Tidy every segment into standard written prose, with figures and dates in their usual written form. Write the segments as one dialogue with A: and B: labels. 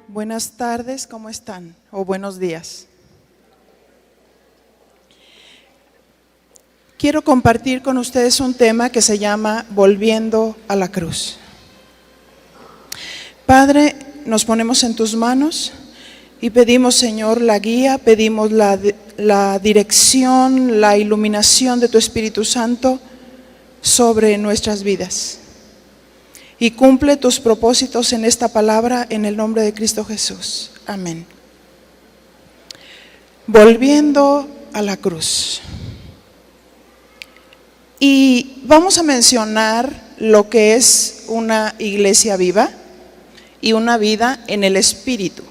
A: Buenas tardes, ¿cómo están? O buenos días. Quiero compartir con ustedes un tema que se llama Volviendo a la cruz. Padre, nos ponemos en tus manos y pedimos, Señor, la guía, pedimos la dirección, la iluminación de tu Espíritu Santo sobre nuestras vidas. Y cumple tus propósitos en esta palabra en el nombre de Cristo Jesús. Amén. Volviendo a la cruz. Y vamos a mencionar lo que es una iglesia viva y una vida en el Espíritu.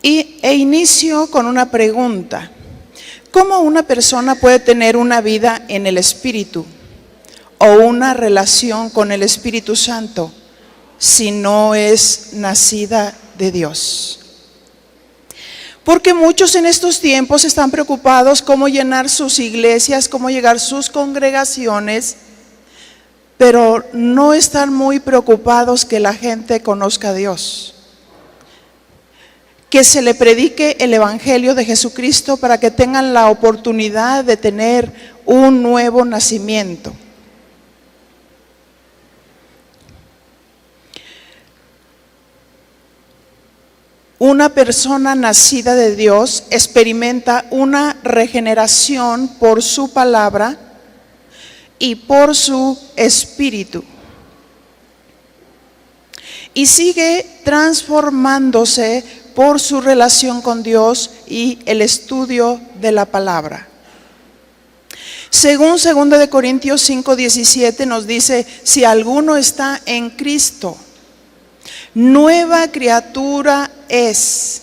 A: E inicio con una pregunta. ¿Cómo una persona puede tener una vida en el Espíritu o una relación con el Espíritu Santo si no es nacida de Dios? Porque muchos en estos tiempos están preocupados cómo llenar sus iglesias, cómo llegar a sus congregaciones, pero no están muy preocupados que la gente conozca a Dios, que se le predique el Evangelio de Jesucristo para que tengan la oportunidad de tener un nuevo nacimiento. Una persona nacida de Dios experimenta una regeneración por su palabra y por su espíritu. Y sigue transformándose por su relación con Dios y el estudio de la palabra. Según 2 Corintios 5:17 nos dice, si alguno está en Cristo, nueva criatura es.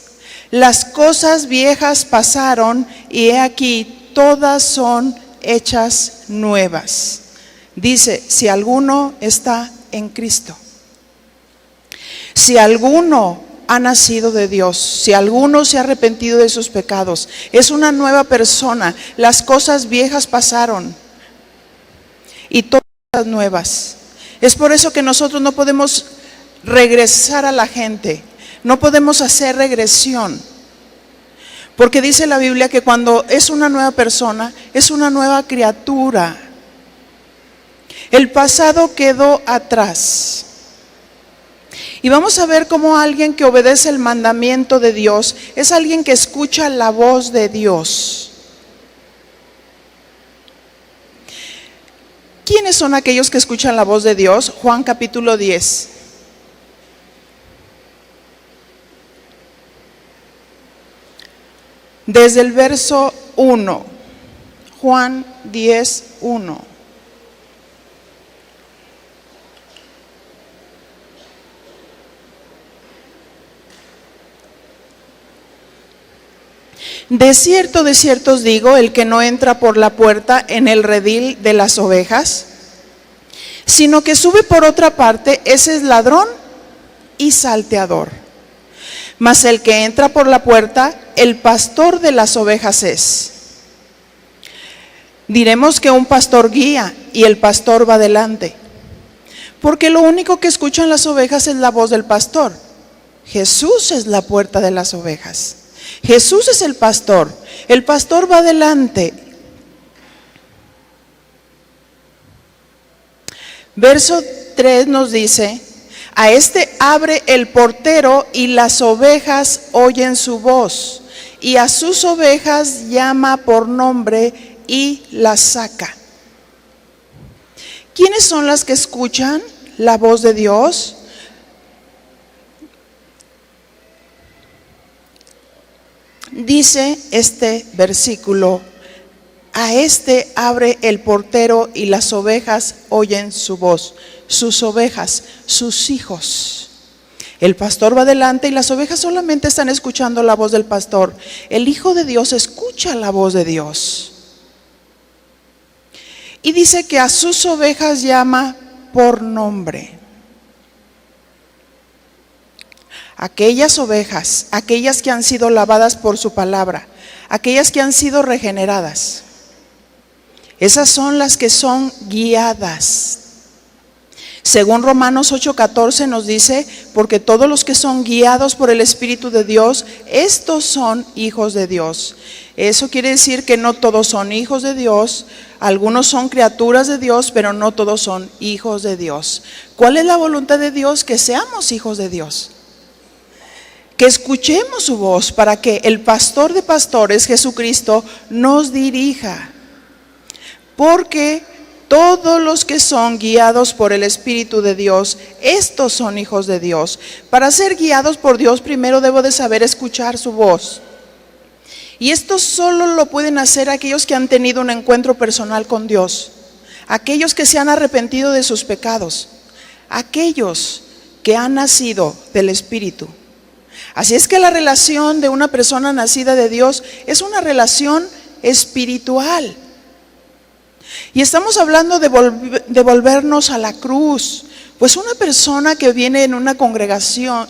A: Las cosas viejas pasaron y he aquí todas son hechas nuevas. Dice, si alguno está en Cristo. Si alguno ha nacido de Dios, si alguno se ha arrepentido de sus pecados, es una nueva persona. Las cosas viejas pasaron y todas las nuevas. Es por eso que nosotros no podemos regresar a la gente, no podemos hacer regresión, porque dice la Biblia que cuando es una nueva persona, es una nueva criatura. El pasado quedó atrás. Y vamos a ver cómo alguien que obedece el mandamiento de Dios es alguien que escucha la voz de Dios. ¿Quiénes son aquellos que escuchan la voz de Dios? Juan capítulo 10. Desde el verso 1, Juan 10, 1. De cierto os digo, el que no entra por la puerta en el redil de las ovejas, sino que sube por otra parte, ese es ladrón y salteador. Mas el que entra por la puerta, el pastor de las ovejas es. Diremos que un pastor guía y el pastor va delante, porque lo único que escuchan las ovejas es la voz del pastor. Jesús es la puerta de las ovejas. Jesús es el pastor va delante. Verso 3 nos dice, a este abre el portero y las ovejas oyen su voz, y a sus ovejas llama por nombre y las saca. ¿Quiénes son las que escuchan la voz de Dios? Dice este versículo, a este abre el portero y las ovejas oyen su voz. Sus ovejas, sus hijos. El pastor va delante y las ovejas solamente están escuchando la voz del pastor. El Hijo de Dios escucha la voz de Dios. Y dice que a sus ovejas llama por nombre. Aquellas ovejas, aquellas que han sido lavadas por su palabra, aquellas que han sido regeneradas, esas son las que son guiadas. Según Romanos 8:14 nos dice, porque todos los que son guiados por el Espíritu de Dios, estos son hijos de Dios. Eso quiere decir que no todos son hijos de Dios, algunos son criaturas de Dios, pero no todos son hijos de Dios. ¿Cuál es la voluntad de Dios? Que seamos hijos de Dios. Que escuchemos su voz para que el pastor de pastores, Jesucristo, nos dirija. Porque todos los que son guiados por el Espíritu de Dios, estos son hijos de Dios. Para ser guiados por Dios, primero debo de saber escuchar su voz. Y esto solo lo pueden hacer aquellos que han tenido un encuentro personal con Dios, aquellos que se han arrepentido de sus pecados, aquellos que han nacido del Espíritu. Así es que la relación de una persona nacida de Dios es una relación espiritual. Y estamos hablando de volvernos a la cruz. Pues una persona que viene en una congregación,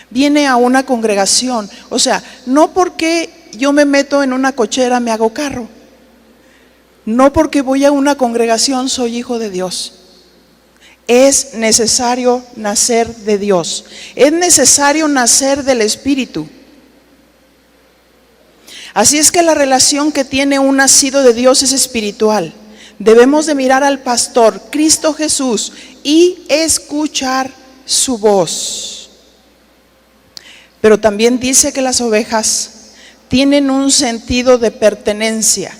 A: viene a una congregación, o sea, no porque yo me meto en una cochera me hago carro. No porque voy a una congregación soy hijo de Dios. Es necesario nacer de Dios. Es necesario nacer del Espíritu. Así es que la relación que tiene un nacido de Dios es espiritual. Debemos de mirar al pastor, Cristo Jesús, y escuchar su voz. Pero también dice que las ovejas tienen un sentido de pertenencia.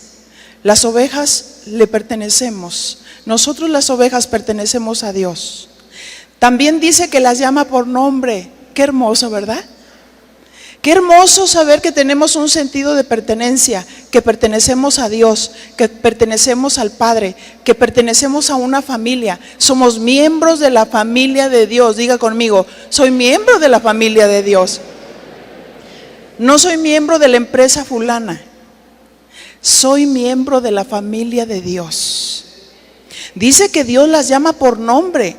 A: Las ovejas le pertenecemos. Nosotros las ovejas pertenecemos a Dios. También dice que las llama por nombre. Qué hermoso, ¿verdad? Qué hermoso saber que tenemos un sentido de pertenencia, que pertenecemos a Dios, que pertenecemos al Padre, que pertenecemos a una familia. Somos miembros de la familia de Dios. Diga conmigo, soy miembro de la familia de Dios. No soy miembro de la empresa fulana. Soy miembro de la familia de Dios. Dice que Dios las llama por nombre.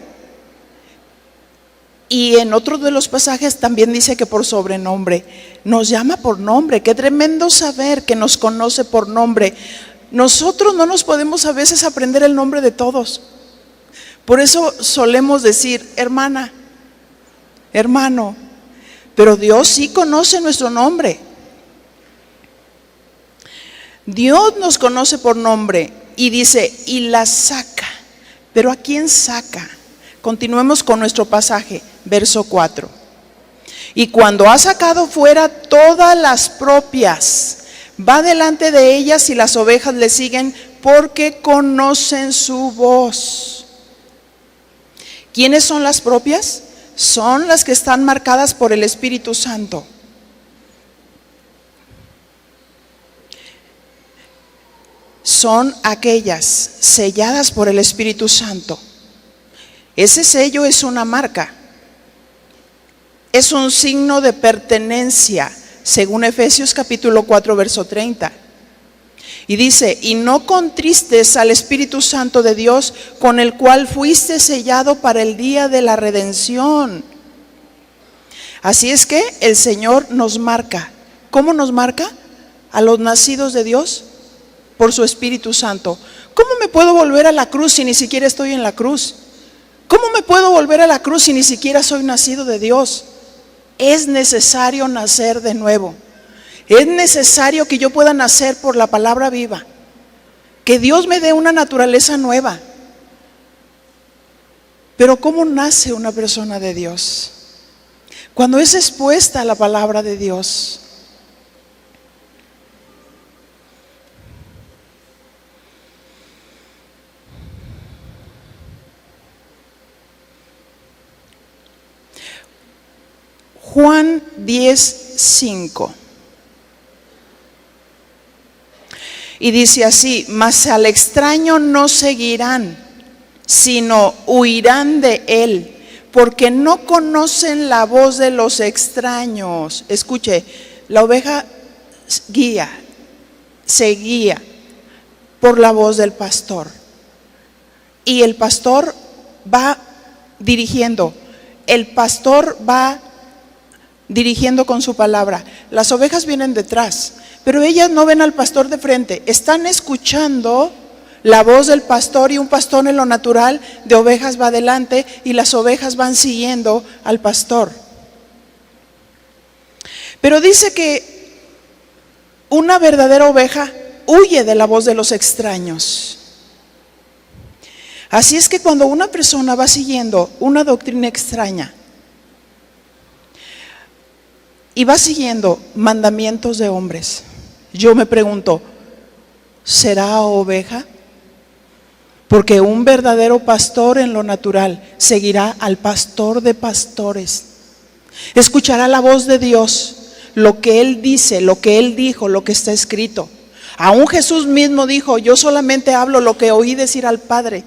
A: Y en otro de los pasajes también dice que por sobrenombre. Nos llama por nombre. Qué tremendo saber que nos conoce por nombre. Nosotros no nos podemos a veces aprender el nombre de todos. Por eso solemos decir, hermana, hermano. Pero Dios sí conoce nuestro nombre. Dios nos conoce por nombre y dice, y la saca. ¿Pero a quién saca? Continuemos con nuestro pasaje, verso 4. Y cuando ha sacado fuera todas las propias, va delante de ellas y las ovejas le siguen porque conocen su voz. ¿Quiénes son las propias? Son las que están marcadas por el Espíritu Santo. Son aquellas selladas por el Espíritu Santo. Ese sello es una marca, es un signo de pertenencia, según Efesios capítulo 4, verso 30. Y dice, y no contristes al Espíritu Santo de Dios, con el cual fuiste sellado para el día de la redención. Así es que el Señor nos marca. ¿Cómo nos marca? A los nacidos de Dios, por su Espíritu Santo. ¿Cómo me puedo volver a la cruz si ni siquiera estoy en la cruz? ¿Cómo me puedo volver a la cruz si ni siquiera soy nacido de Dios? Es necesario nacer de nuevo. Es necesario que yo pueda nacer por la palabra viva. Que Dios me dé una naturaleza nueva. Pero ¿cómo nace una persona de Dios? Cuando es expuesta a la palabra de Dios. Juan 10:5. Y dice así, mas al extraño no seguirán, sino huirán de él, porque no conocen la voz de los extraños. Escuche, la oveja se guía por la voz del pastor. Y el pastor va dirigiendo, con su palabra. Las ovejas vienen detrás, pero ellas no ven al pastor de frente, están escuchando la voz del pastor, y un pastor en lo natural de ovejas va adelante y las ovejas van siguiendo al pastor. Pero dice que una verdadera oveja huye de la voz de los extraños. Así es que cuando una persona va siguiendo una doctrina extraña y va siguiendo mandamientos de hombres, yo me pregunto, ¿será oveja? Porque un verdadero pastor en lo natural seguirá al pastor de pastores, escuchará la voz de Dios, lo que Él dice, lo que Él dijo, lo que está escrito. Aún Jesús mismo dijo, yo solamente hablo lo que oí decir al Padre.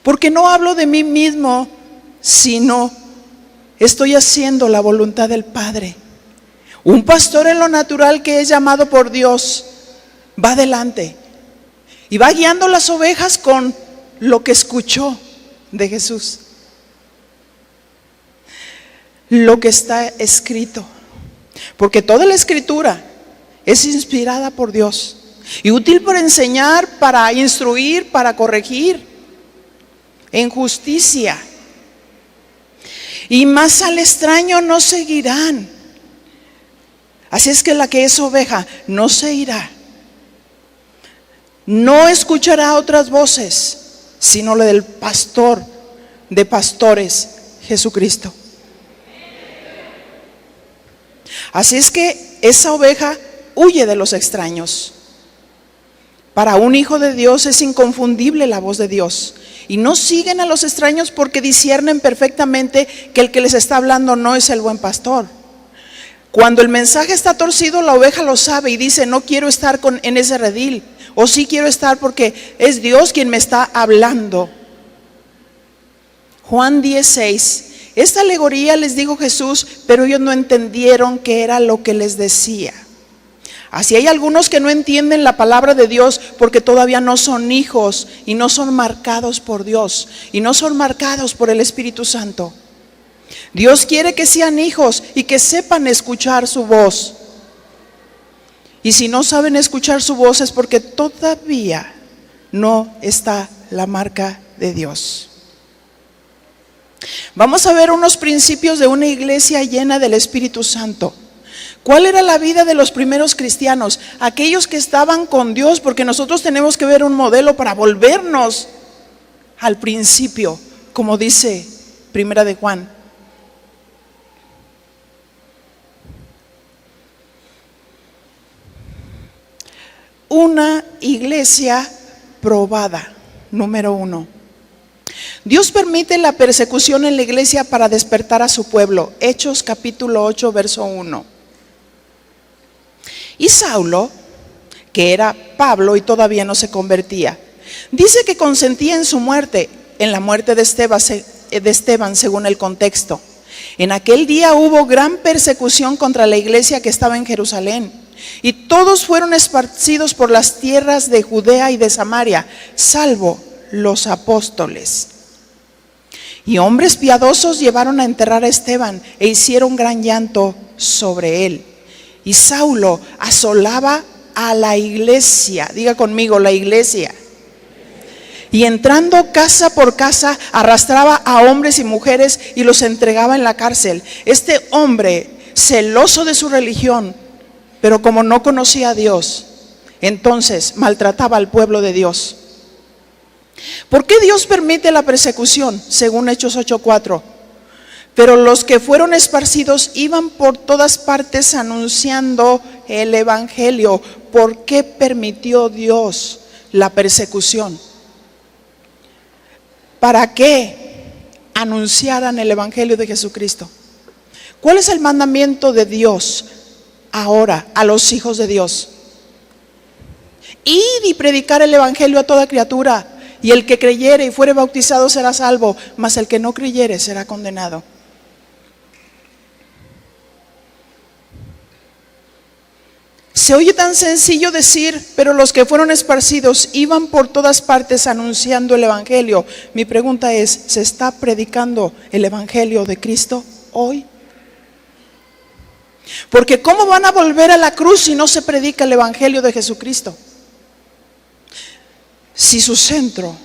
A: Porque no hablo de mí mismo, sino estoy haciendo la voluntad del Padre. Un pastor en lo natural que es llamado por Dios va adelante y va guiando las ovejas con lo que escuchó de Jesús, lo que está escrito, porque toda la escritura es inspirada por Dios y útil para enseñar, para instruir, para corregir en justicia. Y más al extraño no seguirán. Así es que la que es oveja no se irá, no escuchará otras voces, sino la del pastor de pastores, Jesucristo. Así es que esa oveja huye de los extraños. Para un hijo de Dios es inconfundible la voz de Dios. Y no siguen a los extraños porque disciernen perfectamente que el que les está hablando no es el buen pastor. Cuando el mensaje está torcido, la oveja lo sabe y dice, no quiero estar en ese redil. O sí quiero estar porque es Dios quien me está hablando. Juan 10:6. Esta alegoría les dijo Jesús, pero ellos no entendieron qué era lo que les decía. Así hay algunos que no entienden la palabra de Dios porque todavía no son hijos y no son marcados por Dios y no son marcados por el Espíritu Santo. Dios quiere que sean hijos y que sepan escuchar su voz. Y si no saben escuchar su voz es porque todavía no está la marca de Dios. Vamos a ver unos principios de una iglesia llena del Espíritu Santo. ¿Cuál era la vida de los primeros cristianos? Aquellos que estaban con Dios, porque nosotros tenemos que ver un modelo para volvernos al principio, como dice Primera de Juan. Una iglesia probada, número 1. Dios permite la persecución en la iglesia para despertar a su pueblo. Hechos capítulo 8, verso 1. Y Saulo, que era Pablo y todavía no se convertía, dice que consentía en su muerte, en la muerte de Esteban, según el contexto. En aquel día hubo gran persecución contra la iglesia que estaba en Jerusalén, y todos fueron esparcidos por las tierras de Judea y de Samaria, salvo los apóstoles. Y hombres piadosos llevaron a enterrar a Esteban e hicieron gran llanto sobre él. Y Saulo asolaba a la iglesia, diga conmigo, la iglesia. Y entrando casa por casa, arrastraba a hombres y mujeres y los entregaba en la cárcel. Este hombre, celoso de su religión, pero como no conocía a Dios, entonces maltrataba al pueblo de Dios. ¿Por qué Dios permite la persecución? Según Hechos 8:4. Pero los que fueron esparcidos iban por todas partes anunciando el evangelio. ¿Por qué permitió Dios la persecución? ¿Para qué anunciaran el evangelio de Jesucristo? ¿Cuál es el mandamiento de Dios ahora a los hijos de Dios? Id y predicar el evangelio a toda criatura, y el que creyere y fuere bautizado será salvo, mas el que no creyere será condenado. Se oye tan sencillo decir, pero los que fueron esparcidos iban por todas partes anunciando el evangelio. Mi pregunta es, ¿se está predicando el evangelio de Cristo hoy? Porque ¿cómo van a volver a la cruz si no se predica el evangelio de Jesucristo? si su centro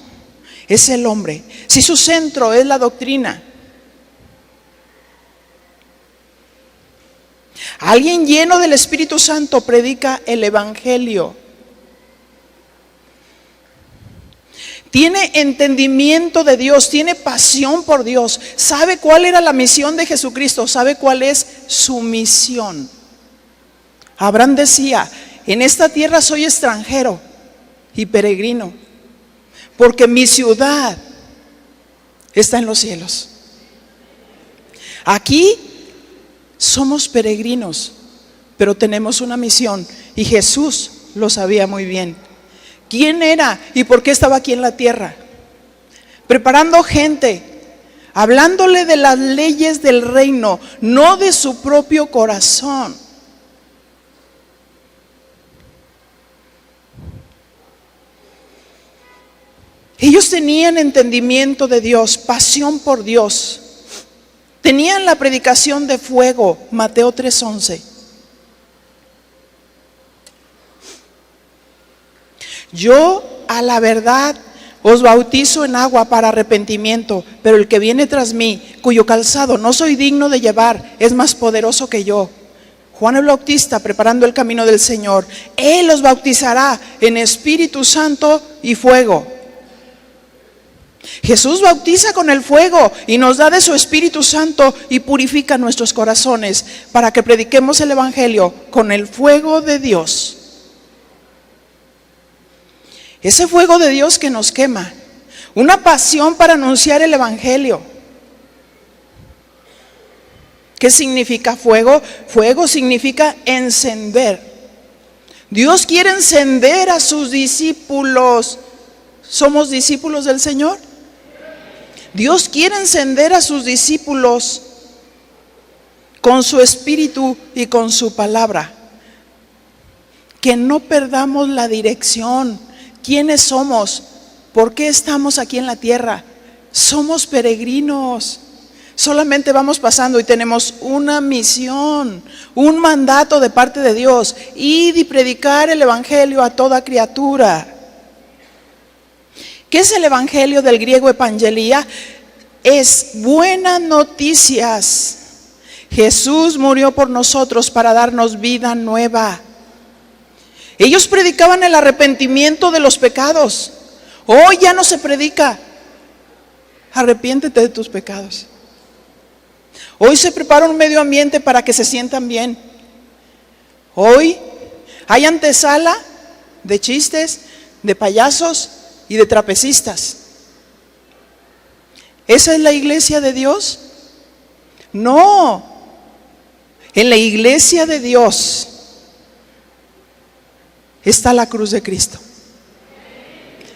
A: es el hombre, si su centro es la doctrina, alguien lleno del Espíritu Santo predica el Evangelio. Tiene entendimiento de Dios, tiene pasión por Dios, sabe cuál era la misión de Jesucristo, sabe cuál es su misión. Abraham decía: en esta tierra soy extranjero y peregrino, porque mi ciudad está en los cielos. Aquí somos peregrinos, pero tenemos una misión, y Jesús lo sabía muy bien. ¿Quién era y por qué estaba aquí en la tierra? Preparando gente, hablándole de las leyes del reino, no de su propio corazón. Ellos tenían entendimiento de Dios, pasión por Dios. Tenían la predicación de fuego, Mateo 3:11. Yo a la verdad os bautizo en agua para arrepentimiento, pero el que viene tras mí, cuyo calzado no soy digno de llevar, es más poderoso que yo. Juan el Bautista preparando el camino del Señor. Él los bautizará en Espíritu Santo y fuego. Jesús bautiza con el fuego y nos da de su Espíritu Santo y purifica nuestros corazones para que prediquemos el Evangelio con el fuego de Dios. Ese fuego de Dios que nos quema, una pasión para anunciar el Evangelio. ¿Qué significa fuego? Fuego significa encender. Dios quiere encender a sus discípulos. ¿Somos discípulos del Señor? Dios quiere encender a sus discípulos con su espíritu y con su palabra. Que no perdamos la dirección. ¿Quiénes somos? ¿Por qué estamos aquí en la tierra? Somos peregrinos. Solamente vamos pasando y tenemos una misión, un mandato de parte de Dios: id y predicar el Evangelio a toda criatura. ¿Qué es el Evangelio del griego evangelía? Es buenas noticias. Jesús murió por nosotros para darnos vida nueva. Ellos predicaban el arrepentimiento de los pecados. Hoy ya no se predica: arrepiéntete de tus pecados. Hoy se prepara un medio ambiente para que se sientan bien. Hoy hay antesala de chistes, de payasos y de trapecistas. ¿Esa es la iglesia de Dios? No. En la iglesia de Dios está la cruz de Cristo.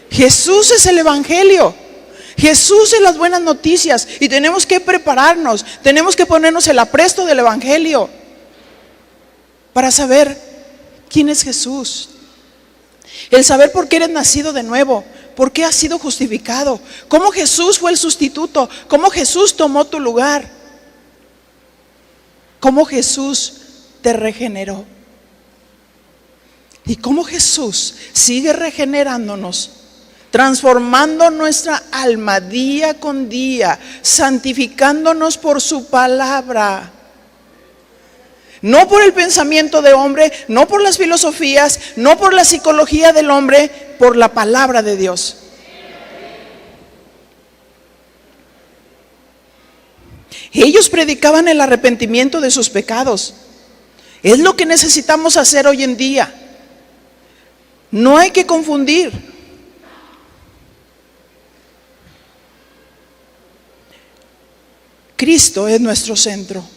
A: Jesús es el Evangelio. Jesús es las buenas noticias. Y tenemos que prepararnos, tenemos que ponernos el apresto del Evangelio para saber quién es Jesús. El saber por qué eres nacido de nuevo, por qué has sido justificado, cómo Jesús fue el sustituto, cómo Jesús tomó tu lugar, cómo Jesús te regeneró y cómo Jesús sigue regenerándonos, transformando nuestra alma día con día, santificándonos por su palabra. No por el pensamiento de hombre, no por las filosofías, no por la psicología del hombre, por la palabra de Dios. Ellos predicaban el arrepentimiento de sus pecados. Es lo que necesitamos hacer hoy en día. No hay que confundir. Cristo es nuestro centro.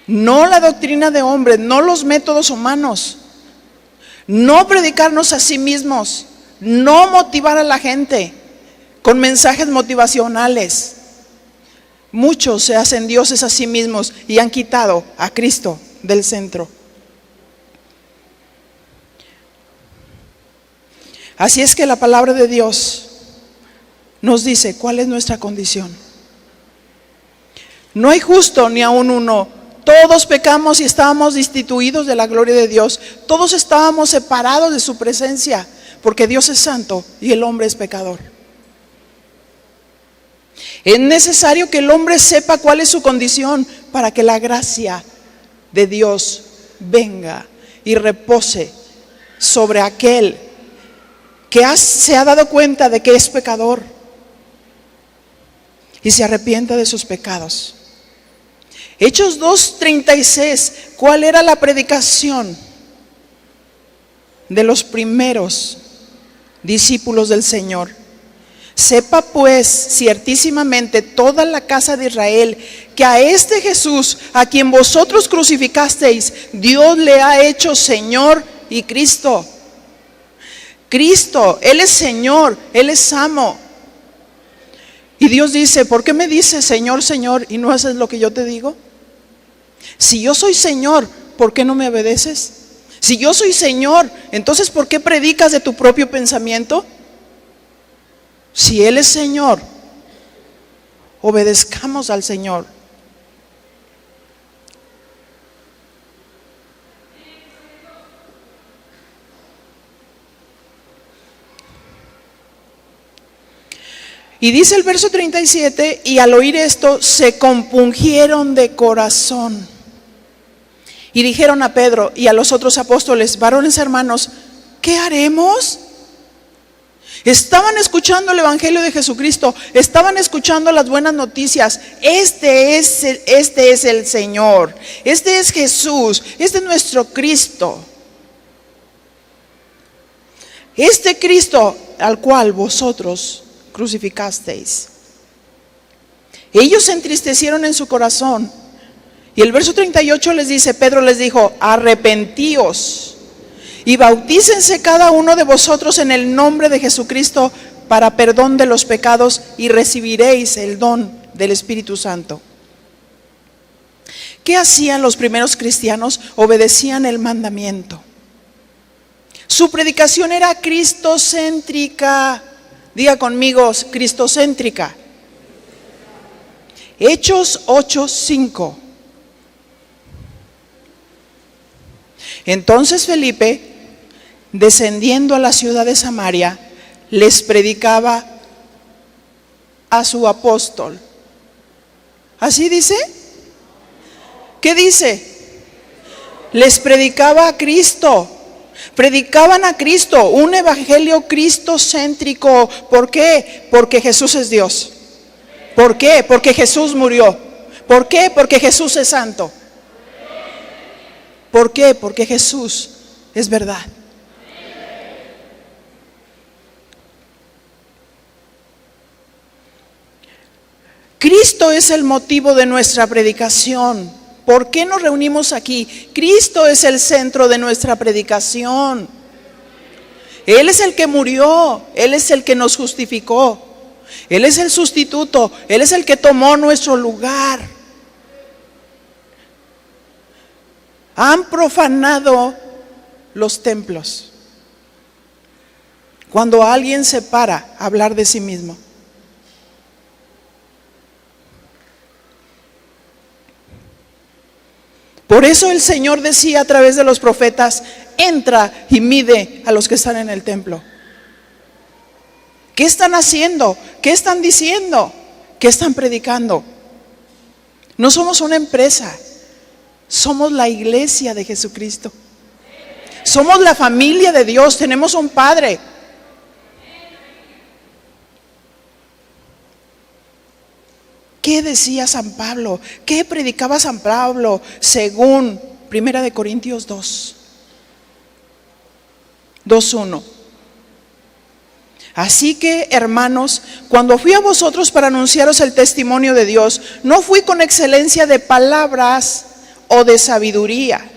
A: No la doctrina de hombres, no los métodos humanos, no predicarnos a sí mismos, no motivar a la gente con mensajes motivacionales. Muchos se hacen dioses a sí mismos y han quitado a Cristo del centro. Así es que la palabra de Dios nos dice cuál es nuestra condición. No hay justo ni aun uno. Todos pecamos y estábamos destituidos de la gloria de Dios. Todos estábamos separados de su presencia. porque Dios es santo y el hombre es pecador. Es necesario que el hombre sepa cuál es su condición para que la gracia de Dios venga y repose sobre aquel que se ha dado cuenta de que es pecador y se arrepienta de sus pecados. Hechos 2:36, ¿cuál era la predicación de los primeros discípulos del Señor? Sepa pues ciertísimamente toda la casa de Israel que a este Jesús, a quien vosotros crucificasteis, Dios le ha hecho Señor y Cristo. Cristo, Él es Señor, Él es amo. Y Dios dice, ¿por qué me dices Señor, Señor y no haces lo que yo te digo? Si yo soy Señor, ¿por qué no me obedeces? Si yo soy Señor, entonces ¿por qué predicas de tu propio pensamiento? Si Él es Señor, obedezcamos al Señor. Y dice el verso 37, y al oír esto se compungieron de corazón. Y dijeron a Pedro y a los otros apóstoles, varones hermanos, ¿qué haremos? Estaban escuchando el evangelio de Jesucristo, estaban escuchando las buenas noticias. Este es el Señor, este es Jesús, este es nuestro Cristo. Este Cristo al cual vosotros crucificasteis. Ellos se entristecieron en su corazón. Y el verso 38 les dice, Pedro les dijo, arrepentíos y bautícense cada uno de vosotros en el nombre de Jesucristo para perdón de los pecados y recibiréis el don del Espíritu Santo. ¿Qué hacían los primeros cristianos? Obedecían el mandamiento. Su predicación era cristocéntrica. Diga conmigo, cristocéntrica. Hechos 8:5. Entonces Felipe, descendiendo a la ciudad de Samaria, les predicaba a su apóstol. ¿Así dice? ¿Qué dice? Les predicaba a Cristo. Predicaban a Cristo, un evangelio cristocéntrico. ¿Por qué? Porque Jesús es Dios. ¿Por qué? Porque Jesús murió. ¿Por qué? Porque Jesús es santo. ¿Por qué? Porque Jesús es verdad. Cristo es el motivo de nuestra predicación. ¿Por qué nos reunimos aquí? Cristo es el centro de nuestra predicación. Él es el que murió, Él es el que nos justificó, Él es el sustituto, Él es el que tomó nuestro lugar. Han profanado los templos cuando alguien se para a hablar de sí mismo. Por eso el Señor decía a través de los profetas, entra y mide a los que están en el templo. ¿Qué están haciendo? ¿Qué están diciendo? ¿Qué están predicando? No somos una empresa, somos la iglesia de Jesucristo. Somos la familia de Dios, tenemos un Padre. ¿Qué decía San Pablo? ¿Qué predicaba San Pablo según 1 Corintios 2:1? Así que, hermanos, cuando fui a vosotros para anunciaros el testimonio de Dios, no fui con excelencia de palabras o de sabiduría,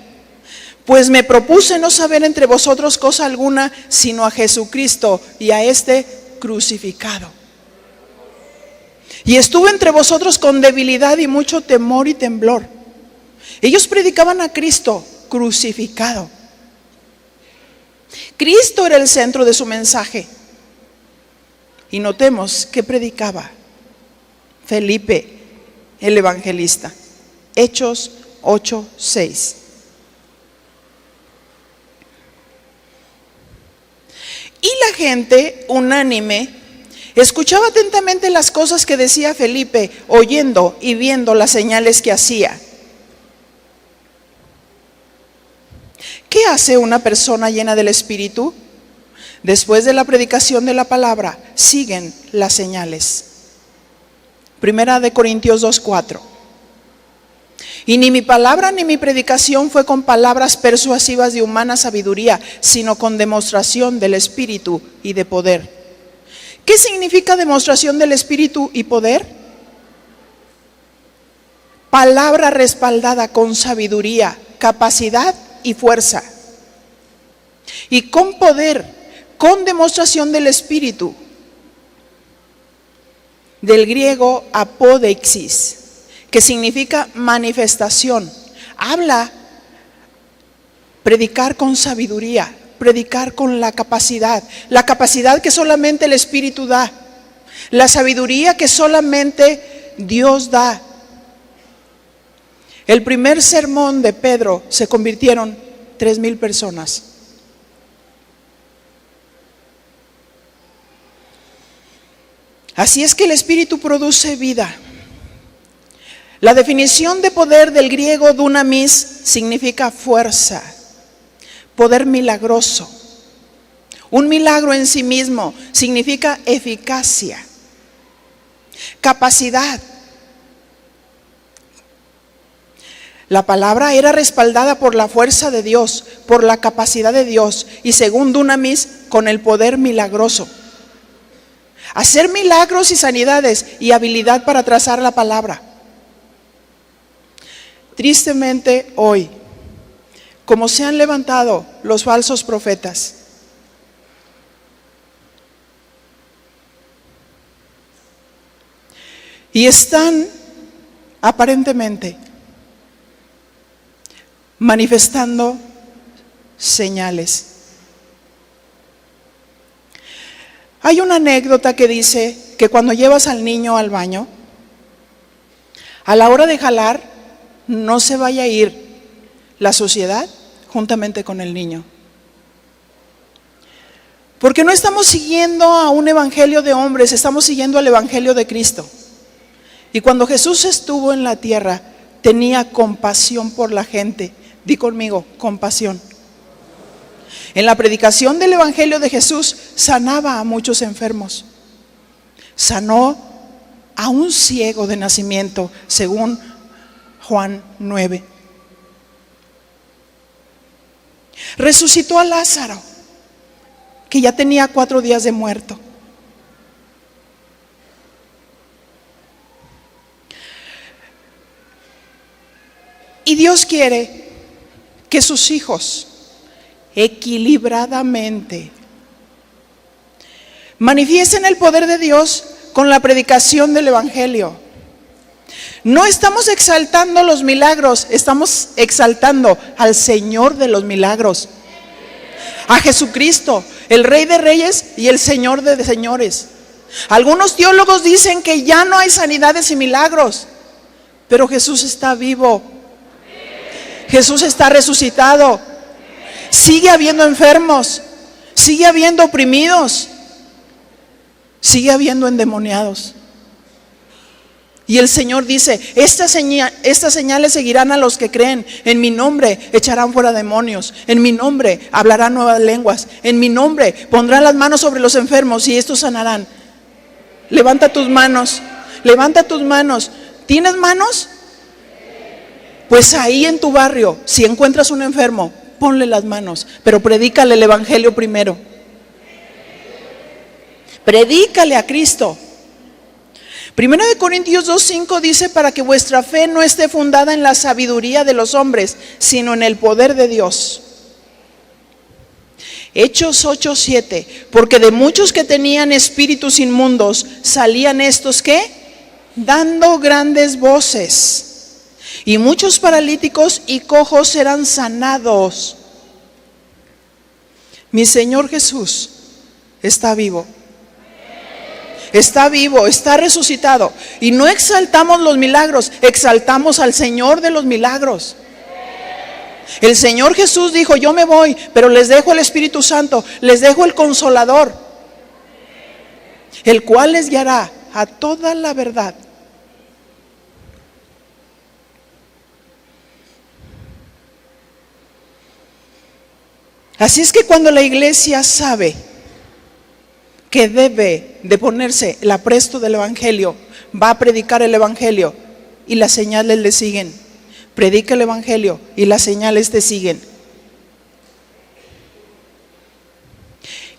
A: pues me propuse no saber entre vosotros cosa alguna, sino a Jesucristo y a este crucificado. Y estuve entre vosotros con debilidad y mucho temor y temblor. Ellos predicaban a Cristo crucificado. Cristo era el centro de su mensaje. Y notemos que predicaba Felipe, el evangelista. Hechos 8:6. Y la gente, unánime, escuchaba atentamente las cosas que decía Felipe, oyendo y viendo las señales que hacía. ¿Qué hace una persona llena del Espíritu? Después de la predicación de la palabra, siguen las señales. Primera de Corintios 2:4. Y ni mi palabra ni mi predicación fue con palabras persuasivas de humana sabiduría, sino con demostración del Espíritu y de poder. ¿Qué significa demostración del Espíritu y poder? Palabra respaldada con sabiduría, capacidad y fuerza. Y con poder, con demostración del Espíritu. Del griego apodeixis, que significa manifestación. Habla, predicar con sabiduría, predicar con la capacidad que solamente el Espíritu da, la sabiduría que solamente Dios da. El primer sermón de Pedro se convirtieron 3,000 personas. Así es que el Espíritu produce vida. La definición de poder del griego dunamis significa fuerza, poder milagroso. Un milagro en sí mismo significa eficacia, capacidad. La palabra era respaldada por la fuerza de Dios, por la capacidad de Dios y según dunamis, con el poder milagroso. Hacer milagros y sanidades y habilidad para trazar la palabra. Tristemente hoy, como se han levantado los falsos profetas, y están aparentemente manifestando señales. Hay una anécdota que dice que cuando llevas al niño al baño, a la hora de jalar, no se vaya a ir la suciedad juntamente con el niño. Porque no estamos siguiendo a un evangelio de hombres, estamos siguiendo al evangelio de Cristo. Y cuando Jesús estuvo en la tierra, tenía compasión por la gente. Di conmigo, compasión. En la predicación del evangelio de Jesús, sanaba a muchos enfermos. Sanó a un ciego de nacimiento, según Juan 9. Resucitó a Lázaro, que ya tenía 4 días de muerto. Y Dios quiere que sus hijos equilibradamente manifiesten el poder de Dios con la predicación del evangelio. No estamos exaltando los milagros, estamos exaltando al Señor de los milagros, a Jesucristo, el Rey de Reyes y el Señor de Señores. Algunos teólogos dicen que ya no hay sanidades y milagros, pero Jesús está vivo, Jesús está resucitado, sigue habiendo enfermos, sigue habiendo oprimidos, sigue habiendo endemoniados. Y el Señor dice, estas señales seguirán a los que creen. En mi nombre echarán fuera demonios. En mi nombre hablarán nuevas lenguas. En mi nombre pondrán las manos sobre los enfermos y estos sanarán. Levanta tus manos. Levanta tus manos. ¿Tienes manos? Pues ahí en tu barrio, si encuentras un enfermo, ponle las manos. Pero predícale el evangelio primero. Predícale a Cristo. Primera de Corintios 2:5 dice, para que vuestra fe no esté fundada en la sabiduría de los hombres, sino en el poder de Dios. Hechos 8:7, porque de muchos que tenían espíritus inmundos, salían estos, ¿qué? Dando grandes voces. Y muchos paralíticos y cojos eran sanados. Mi Señor Jesús está vivo. Está vivo, está resucitado. Y no exaltamos los milagros, exaltamos al Señor de los milagros. El Señor Jesús dijo: yo me voy, pero les dejo el Espíritu Santo, les dejo el Consolador, el cual les guiará a toda la verdad. Así es que cuando la iglesia sabe que debe de ponerse el apresto del Evangelio, va a predicar el Evangelio y las señales le siguen. Predica el Evangelio y las señales te siguen.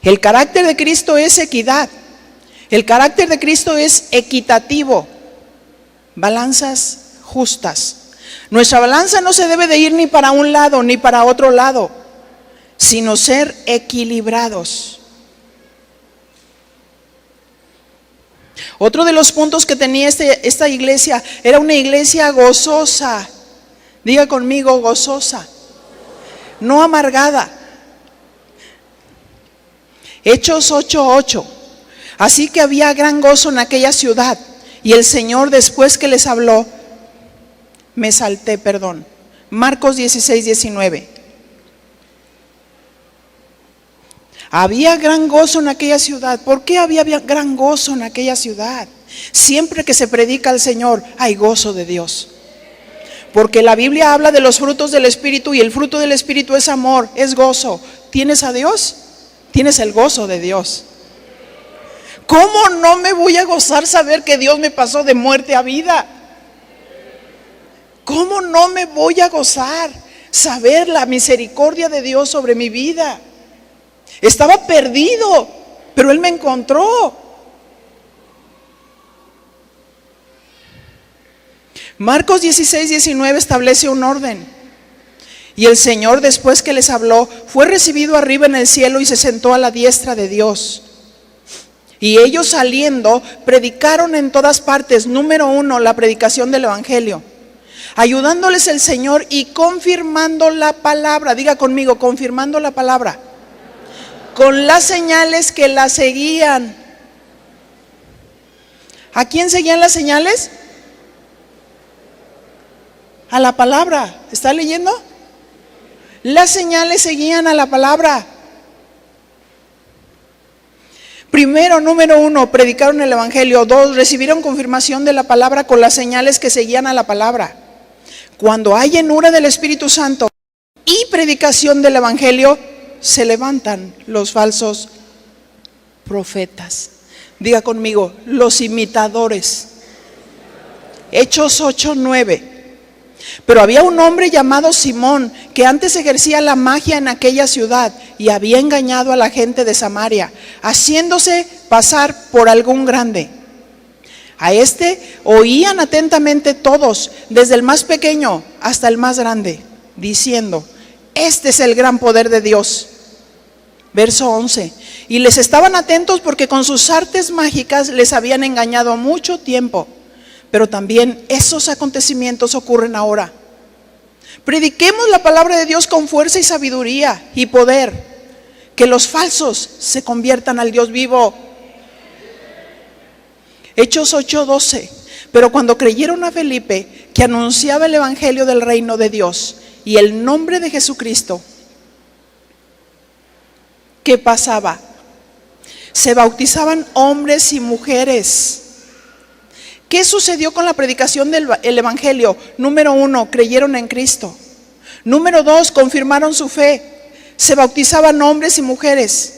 A: El carácter de Cristo es equidad. El carácter de Cristo es equitativo. Balanzas justas. Nuestra balanza no se debe de ir ni para un lado ni para otro lado, sino ser equilibrados. Otro de los puntos que tenía esta iglesia era una iglesia gozosa. Diga conmigo: gozosa, no amargada. Hechos 8:8. Así que había gran gozo en aquella ciudad, y el Señor, después que les habló, Marcos 16:19. Había gran gozo en aquella ciudad. ¿Por qué había gran gozo en aquella ciudad? Siempre que se predica al Señor, hay gozo de Dios. Porque la Biblia habla de los frutos del Espíritu, y el fruto del Espíritu es amor, es gozo. ¿Tienes a Dios? Tienes el gozo de Dios. ¿Cómo no me voy a gozar saber que Dios me pasó de muerte a vida? ¿Cómo no me voy a gozar saber la misericordia de Dios sobre mi vida? Estaba perdido, pero Él me encontró. Marcos 16:19 establece un orden. Y el Señor, después que les habló, fue recibido arriba en el cielo y se sentó a la diestra de Dios. Y ellos, saliendo, predicaron en todas partes. Número 1, la predicación del Evangelio, ayudándoles el Señor y confirmando la palabra. Diga conmigo: confirmando la palabra, con las señales que la seguían. ¿A quién seguían las señales? A la palabra. ¿Está leyendo? Las señales seguían a la palabra. Primero, número 1, predicaron el Evangelio. 2, recibieron confirmación de la palabra con las señales que seguían a la palabra. Cuando hay llenura del Espíritu Santo y predicación del Evangelio, se levantan los falsos profetas. Diga conmigo: los imitadores. Hechos 8:9. Pero había un hombre llamado Simón, que antes ejercía la magia en aquella ciudad y había engañado a la gente de Samaria, haciéndose pasar por algún grande. A este oían atentamente todos, desde el más pequeño hasta el más grande, diciendo: este es el gran poder de Dios. Verso 11. Y les estaban atentos porque con sus artes mágicas les habían engañado mucho tiempo. Pero también esos acontecimientos ocurren ahora. Prediquemos la palabra de Dios con fuerza y sabiduría y poder, que los falsos se conviertan al Dios vivo. Hechos 8:12. Pero cuando creyeron a Felipe, que anunciaba el Evangelio del reino de Dios y el nombre de Jesucristo, ¿qué pasaba? Se bautizaban hombres y mujeres. ¿Qué sucedió con la predicación del Evangelio? Número 1, creyeron en Cristo. Número 2, confirmaron su fe. Se bautizaban hombres y mujeres.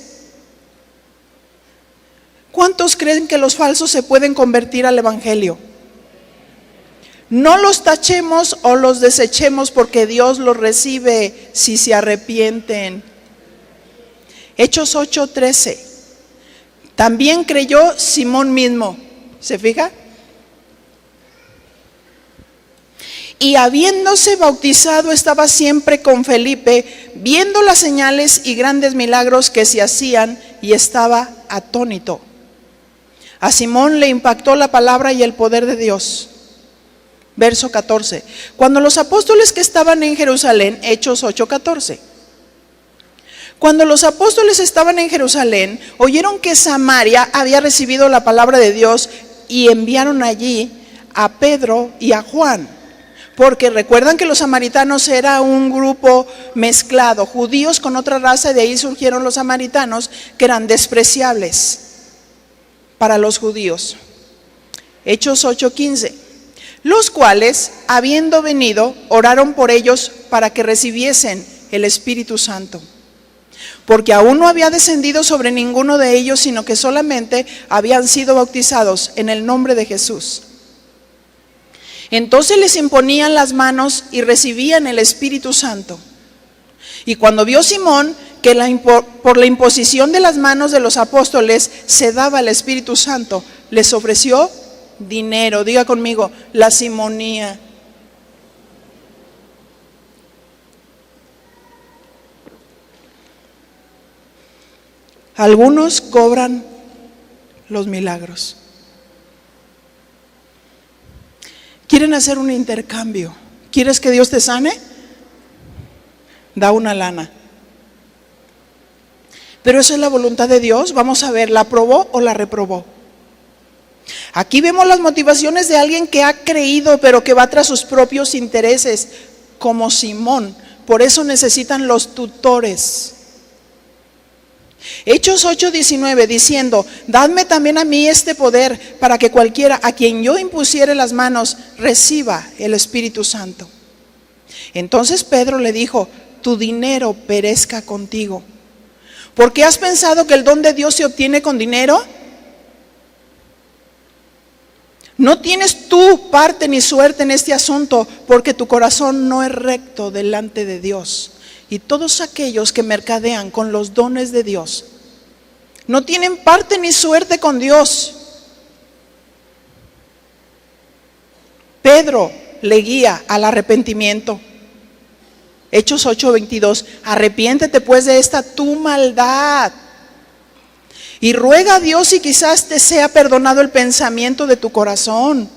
A: ¿Cuántos creen que los falsos se pueden convertir al Evangelio? No los tachemos o los desechemos, porque Dios los recibe si se arrepienten. Hechos 8:13. También creyó Simón mismo. ¿Se fija? Y habiéndose bautizado estaba siempre con Felipe, viendo las señales y grandes milagros que se hacían, y estaba atónito. A Simón le impactó la palabra y el poder de Dios. Verso 14. Cuando los apóstoles que estaban en Jerusalén, Hechos 8:14. Cuando los apóstoles estaban en Jerusalén, oyeron que Samaria había recibido la palabra de Dios, y enviaron allí a Pedro y a Juan. Porque recuerdan que los samaritanos era un grupo mezclado, judíos con otra raza, y de ahí surgieron los samaritanos, que eran despreciables para los judíos. Hechos 8:15. Los cuales, habiendo venido, oraron por ellos para que recibiesen el Espíritu Santo. Porque aún no había descendido sobre ninguno de ellos, sino que solamente habían sido bautizados en el nombre de Jesús. Entonces les imponían las manos y recibían el Espíritu Santo. Y cuando vio Simón que por la imposición de las manos de los apóstoles se daba el Espíritu Santo, les ofreció dinero. Diga conmigo, la simonía. Algunos cobran los milagros. ¿Quieren hacer un intercambio? ¿Quieres que Dios te sane? Da una lana. Pero esa es la voluntad de Dios. Vamos a ver, ¿la aprobó o la reprobó? Aquí vemos las motivaciones de alguien que ha creído, pero que va tras sus propios intereses, como Simón. Por eso necesitan los tutores. Hechos 8:19, diciendo: dadme también a mí este poder, para que cualquiera a quien yo impusiere las manos reciba el Espíritu Santo. Entonces Pedro le dijo: tu dinero perezca contigo. ¿Por qué has pensado que el don de Dios se obtiene con dinero? No tienes tú parte ni suerte en este asunto, porque tu corazón no es recto delante de Dios. Y todos aquellos que mercadean con los dones de Dios no tienen parte ni suerte con Dios. Pedro le guía al arrepentimiento. Hechos 8:22, arrepiéntete pues de esta tu maldad y ruega a Dios y quizás te sea perdonado el pensamiento de tu corazón,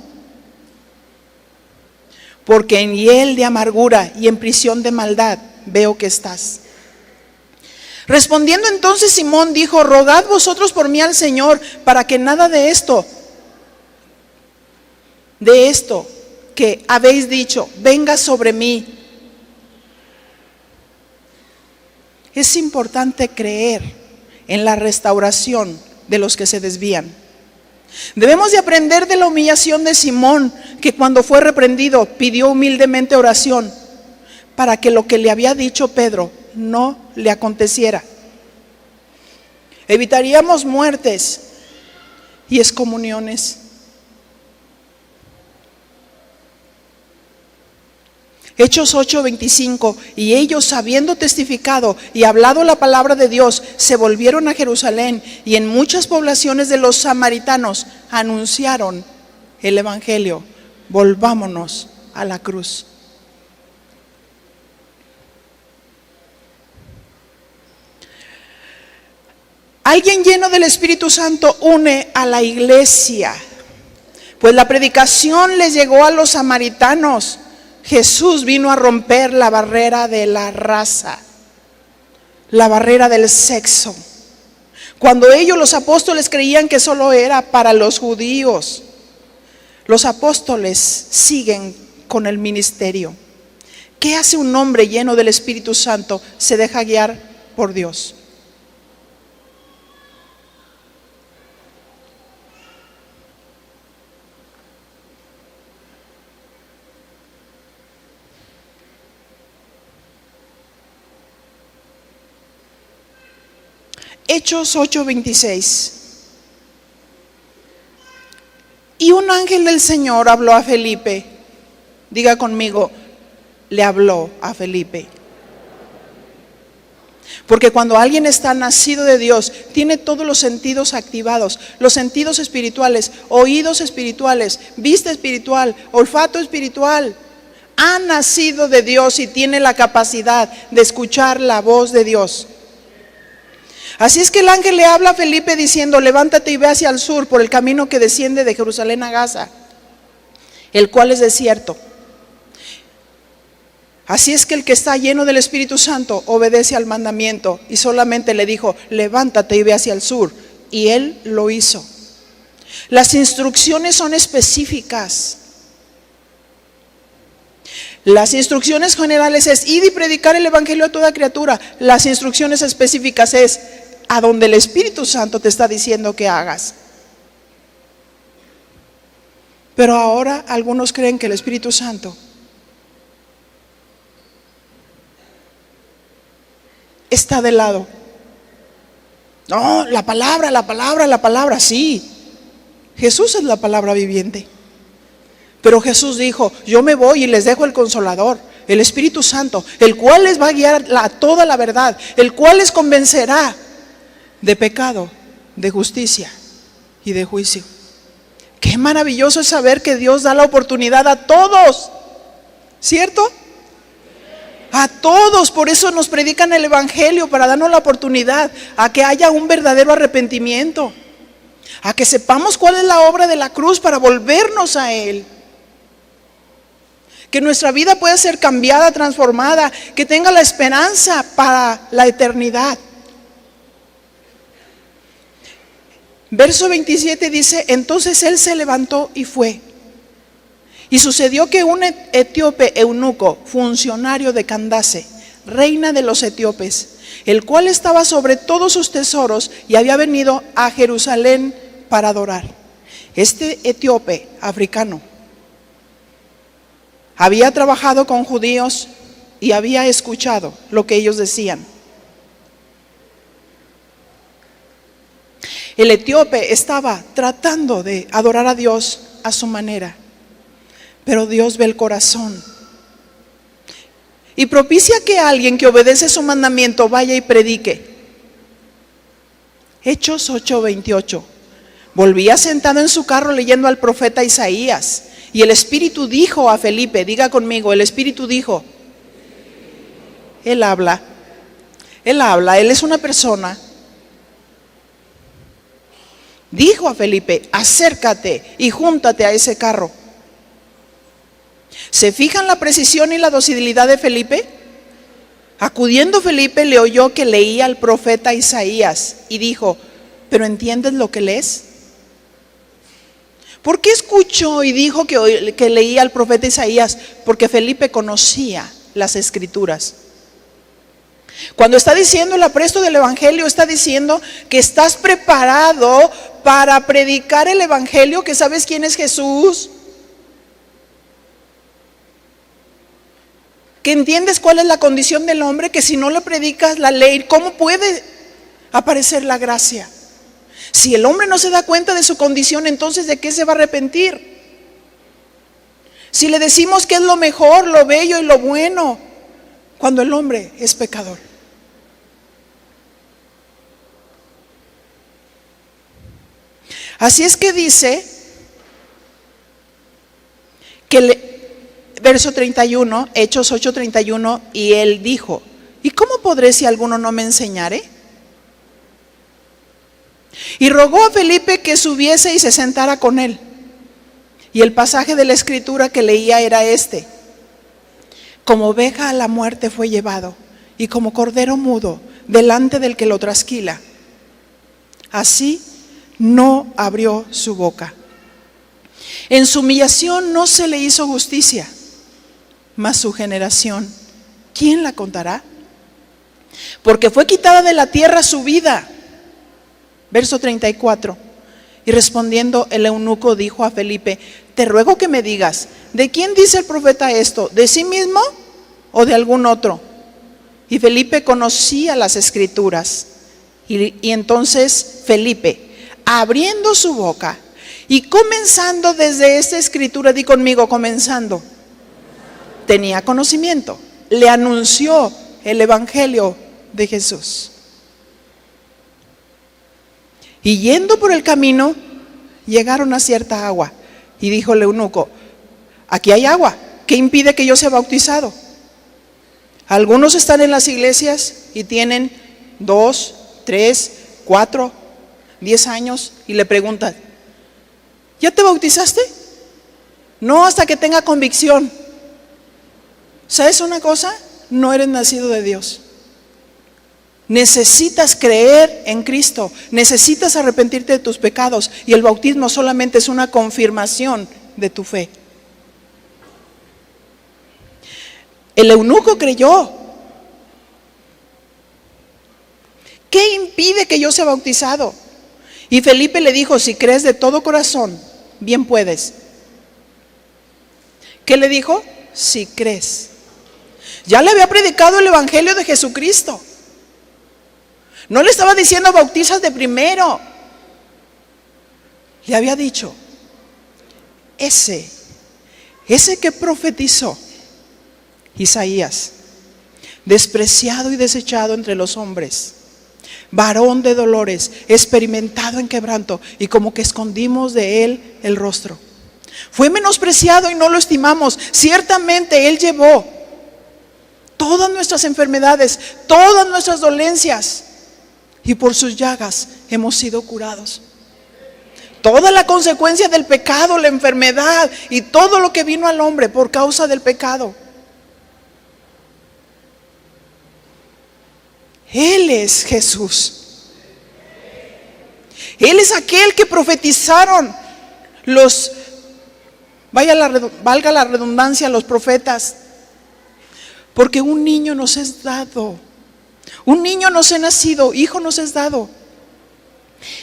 A: porque en hiel de amargura y en prisión de maldad veo que estás. Respondiendo entonces Simón dijo: rogad vosotros por mí al Señor, para que nada de esto que habéis dicho venga sobre mí. Es importante creer en la restauración de los que se desvían. Debemos de aprender de la humillación de Simón, que cuando fue reprendido pidió humildemente oración para que lo que le había dicho Pedro no le aconteciera. Evitaríamos muertes y excomuniones. Hechos 8:25, y ellos, habiendo testificado y hablado la palabra de Dios, se volvieron a Jerusalén, y en muchas poblaciones de los samaritanos anunciaron el evangelio. Volvámonos a la cruz. Alguien lleno del Espíritu Santo une a la iglesia, pues la predicación les llegó a los samaritanos. Jesús vino a romper la barrera de la raza, la barrera del sexo. Cuando ellos, los apóstoles, creían que solo era para los judíos, los apóstoles siguen con el ministerio. ¿Qué hace un hombre lleno del Espíritu Santo? Se deja guiar por Dios. Hechos 8:26. Y un ángel del Señor habló a Felipe. Diga conmigo, le habló a Felipe. Porque cuando alguien está nacido de Dios, tiene todos los sentidos activados, los sentidos espirituales, oídos espirituales, vista espiritual, olfato espiritual. Ha nacido de Dios y tiene la capacidad de escuchar la voz de Dios. Así es que el ángel le habla a Felipe diciendo: levántate y ve hacia el sur por el camino que desciende de Jerusalén a Gaza, el cual es desierto. Así es que el que está lleno del Espíritu Santo obedece al mandamiento, y solamente le dijo: levántate y ve hacia el sur, y él lo hizo. Las instrucciones son específicas. Las instrucciones generales es id y predicar el evangelio a toda criatura. Las instrucciones específicas es a donde el Espíritu Santo te está diciendo que hagas. Pero ahora algunos creen que el Espíritu Santo está de lado. No, la palabra, sí. Jesús es la palabra viviente. Pero Jesús dijo, yo me voy y les dejo el Consolador, el Espíritu Santo, el cual les va a guiar a toda la verdad, el cual les convencerá de pecado, de justicia y de juicio. Qué maravilloso es saber que Dios da la oportunidad a todos, ¿cierto? A todos, por eso nos predican el evangelio, para darnos la oportunidad a que haya un verdadero arrepentimiento, a que sepamos cuál es la obra de la cruz para volvernos a Él. Que nuestra vida pueda ser cambiada, transformada, que tenga la esperanza para la eternidad. Verso 27 dice, entonces él se levantó y fue. Y sucedió que un etíope eunuco, funcionario de Candace, reina de los etíopes, el cual estaba sobre todos sus tesoros y había venido a Jerusalén para adorar. Este etíope africano había trabajado con judíos y había escuchado lo que ellos decían. El etíope estaba tratando de adorar a Dios a su manera, pero Dios ve el corazón y propicia que alguien que obedece su mandamiento vaya y predique. Hechos 8:28. Volvía sentado en su carro leyendo al profeta Isaías. Y el Espíritu dijo a Felipe, diga conmigo, el Espíritu dijo. Él habla, Él es una persona. Dijo a Felipe, acércate y júntate a ese carro. ¿Se fijan la precisión y la docilidad de Felipe? Acudiendo Felipe le oyó que leía al profeta Isaías y dijo, ¿pero entiendes lo que lees? ¿Por qué escuchó y dijo que leía al profeta Isaías? Porque Felipe conocía las escrituras. Cuando está diciendo el apresto del evangelio, está diciendo que estás preparado para predicar el evangelio, que sabes quién es Jesús, que entiendes cuál es la condición del hombre, que si no le predicas la ley, ¿cómo puede aparecer la gracia? Si el hombre no se da cuenta de su condición, entonces ¿de qué se va a arrepentir? Si le decimos que es lo mejor, lo bello y lo bueno, cuando el hombre es pecador. Así es que dice que verso 31, Hechos 8:31, y él dijo, ¿y cómo podré si alguno no me enseñare? Y rogó a Felipe que subiese y se sentara con él. Y el pasaje de la escritura que leía era este: como oveja a la muerte fue llevado, y como cordero mudo delante del que lo trasquila, así no abrió su boca. En su humillación no se le hizo justicia, mas su generación, ¿quién la contará? Porque fue quitada de la tierra su vida. Verso 34. Y respondiendo el eunuco dijo a Felipe, te ruego que me digas, ¿de quién dice el profeta esto? ¿De sí mismo o de algún otro? Y Felipe conocía las escrituras. Y entonces Felipe, abriendo su boca y comenzando desde esta escritura, di conmigo, comenzando, tenía conocimiento, le anunció el evangelio de Jesús. Y yendo por el camino, llegaron a cierta agua. Y dijo el eunuco, aquí hay agua, ¿qué impide que yo sea bautizado? Algunos están en las iglesias y tienen 2, 3, 4, 10 años y le preguntan, ¿ya te bautizaste? No, hasta que tenga convicción. ¿Sabes una cosa? No eres nacido de Dios. Necesitas creer en Cristo, necesitas arrepentirte de tus pecados, y el bautismo solamente es una confirmación de tu fe. El eunuco creyó. ¿Qué impide que yo sea bautizado? Y Felipe le dijo, si crees de todo corazón, bien puedes. ¿Qué le dijo? Si crees. Ya le había predicado el evangelio de Jesucristo. No le estaba diciendo bautizas de primero. Le había dicho, ese que profetizó Isaías, despreciado y desechado entre los hombres, varón de dolores, experimentado en quebranto, y como que escondimos de él el rostro. Fue menospreciado y no lo estimamos. Ciertamente él llevó todas nuestras enfermedades, todas nuestras dolencias, y por sus llagas hemos sido curados. Toda la consecuencia del pecado, la enfermedad y todo lo que vino al hombre por causa del pecado. Él es Jesús. Él es aquel que profetizaron valga la redundancia, los profetas. Porque un niño nos es dado, un niño nos es nacido, hijo nos es dado.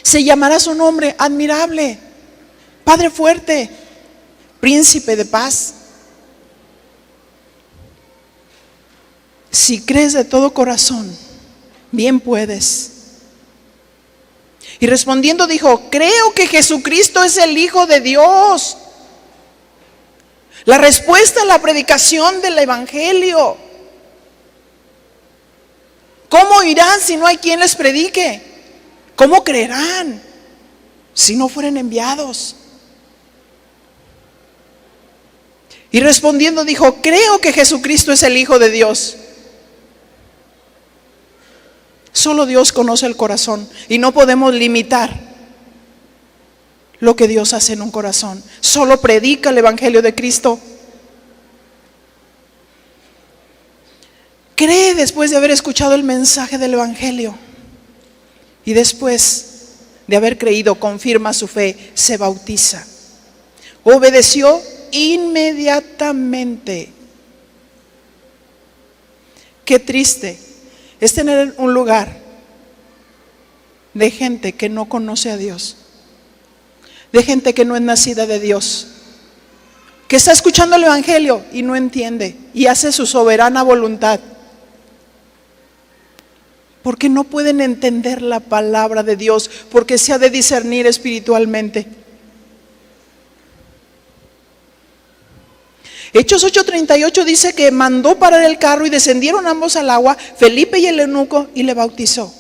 A: Se llamará su nombre admirable, Padre fuerte, príncipe de paz. Si crees de todo corazón, bien puedes. Y respondiendo dijo, creo que Jesucristo es el Hijo de Dios. La respuesta a la predicación del evangelio. ¿Cómo irán si no hay quien les predique? ¿Cómo creerán si no fueren enviados? Y respondiendo dijo, creo que Jesucristo es el Hijo de Dios. Solo Dios conoce el corazón y no podemos limitar lo que Dios hace en un corazón. Solo predica el evangelio de Cristo. Cree después de haber escuchado el mensaje del evangelio. Y después de haber creído, confirma su fe, se bautiza. Obedeció inmediatamente. Qué triste es tener un lugar de gente que no conoce a Dios, de gente que no es nacida de Dios, que está escuchando el evangelio y no entiende y hace su soberana voluntad. Porque no pueden entender la palabra de Dios, porque se ha de discernir espiritualmente. Hechos 8:38 dice que mandó parar el carro y descendieron ambos al agua, Felipe y el eunuco, y le bautizó.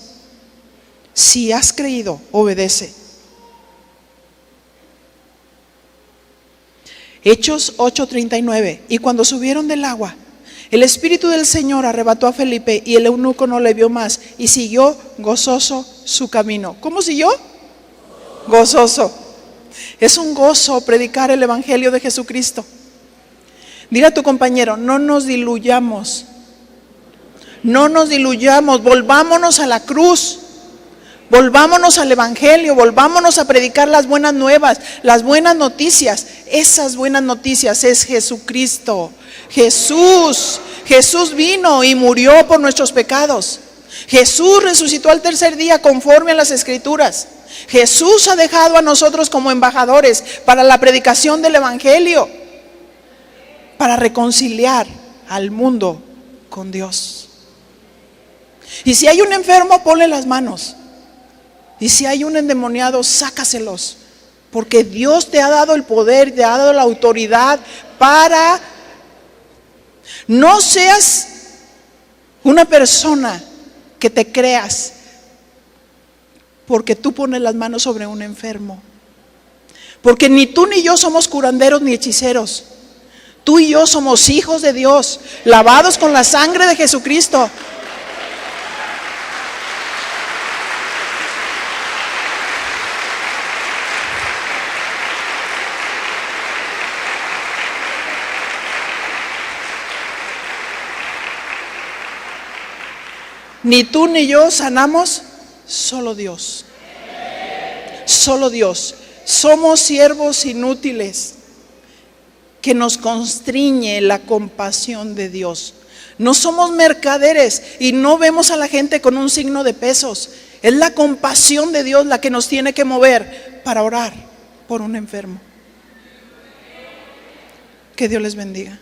A: Si has creído, obedece. Hechos 8:39, y cuando subieron del agua, el Espíritu del Señor arrebató a Felipe y el eunuco no le vio más y siguió gozoso su camino. ¿Cómo siguió? Gozoso. Es un gozo predicar el evangelio de Jesucristo. Dile a tu compañero, no nos diluyamos. No nos diluyamos, volvámonos a la cruz. Volvámonos al evangelio, volvámonos a predicar las buenas nuevas, las buenas noticias. Esas buenas noticias es Jesucristo. Jesús vino y murió por nuestros pecados. Jesús resucitó al tercer día conforme a las Escrituras. Jesús ha dejado a nosotros como embajadores para la predicación del evangelio, para reconciliar al mundo con Dios. Y si hay un enfermo, ponle las manos. Y si hay un endemoniado, sácaselos. Porque Dios te ha dado el poder, te ha dado la autoridad para... No seas una persona que te creas porque tú pones las manos sobre un enfermo. Porque ni tú ni yo somos curanderos ni hechiceros. Tú y yo somos hijos de Dios, lavados con la sangre de Jesucristo. Ni tú ni yo sanamos, solo Dios. Solo Dios. Somos siervos inútiles que nos constriñe la compasión de Dios. No somos mercaderes y no vemos a la gente con un signo de pesos. Es la compasión de Dios la que nos tiene que mover para orar por un enfermo. Que Dios les bendiga.